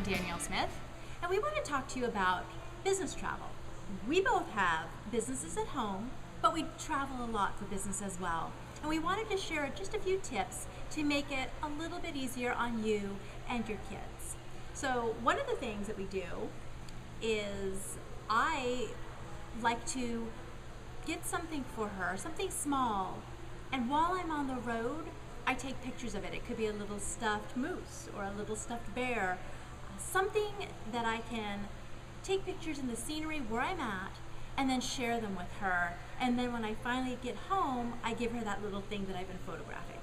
I'm Danielle Smith, and we want to talk to you about business travel. We both have businesses at home, but we travel a lot for business as well. And we wanted to share just a few tips to make it a little bit easier on you and your kids. So one of the things that we do is I like to get something for her, something small, and while I'm on the road, I take pictures of it. It could be a little stuffed moose or a little stuffed bear, something that I can take pictures in the scenery where I'm at and then share them with her. And then when I finally get home, I give her that little thing that I've been photographing.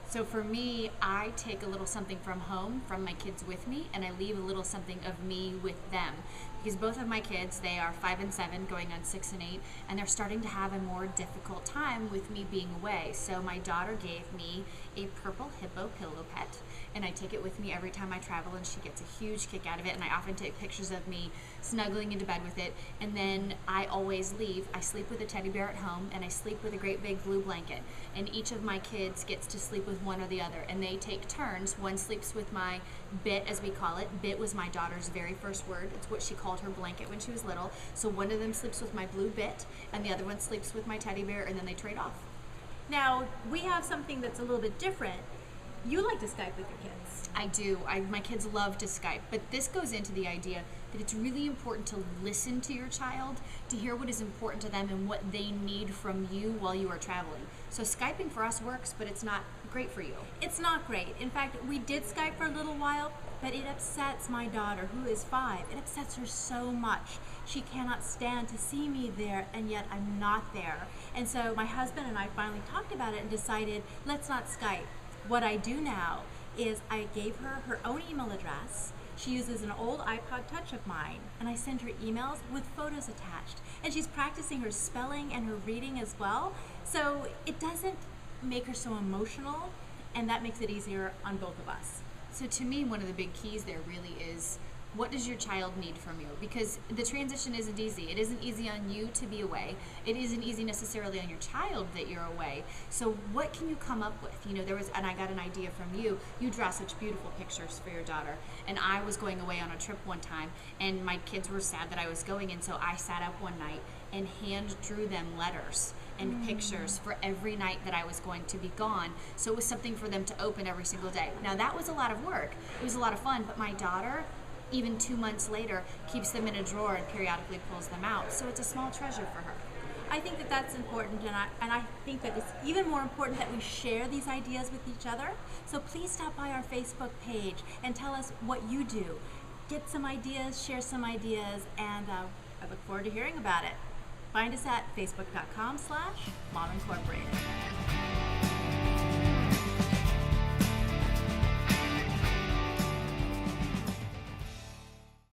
So for me, I take a little something from home, from my kids with me, and I leave a little something of me with them. Because both of my kids, they are 5 and 7, going on 6 and 8, and they're starting to have a more difficult time with me being away. So my daughter gave me a purple hippo pillow pet, and I take it with me every time I travel, and she gets a huge kick out of it. And I often take pictures of me snuggling into bed with it. And then I always leave. I sleep with a teddy bear at home, and I sleep with a great big blue blanket. And each of my kids gets to sleep with one or the other, and they take turns. One sleeps with my bit, as we call it. Bit was my daughter's very first word. It's what she called her blanket when she was little. So one of them sleeps with my blue bit, and the other one sleeps with my teddy bear, and then they trade off. Now, we have something that's a little bit different. You like to Skype with your kids. I do. My kids love to Skype, but this goes into the idea that it's really important to listen to your child, to hear what is important to them and what they need from you while you are traveling. So Skyping for us works, but it's not great for you. It's not great. In fact, we did Skype for a little while, but it upsets my daughter, who is 5. It upsets her so much. She cannot stand to see me there, and yet I'm not there. And so my husband and I finally talked about it and decided, let's not Skype. What I do now is I gave her her own email address. She uses an old iPod Touch of mine, and I send her emails with photos attached. And she's practicing her spelling and her reading as well. So it doesn't make her so emotional, and that makes it easier on both of us. So to me, one of the big keys there really is, what does your child need from you? Because the transition isn't easy. It isn't easy on you to be away. It isn't easy necessarily on your child that you're away. So what can you come up with? You know, and I got an idea from you. You draw such beautiful pictures for your daughter. And I was going away on a trip one time, and my kids were sad that I was going, and so I sat up one night and hand drew them letters and pictures for every night that I was going to be gone. So it was something for them to open every single day. Now that was a lot of work. It was a lot of fun, but my daughter, even 2 months later, keeps them in a drawer and periodically pulls them out. So it's a small treasure for her. I think that that's important, and I think that it's even more important that we share these ideas with each other. So please stop by our Facebook page and tell us what you do. Get some ideas, share some ideas, and I look forward to hearing about it. Find us at facebook.com/Mom Incorporated.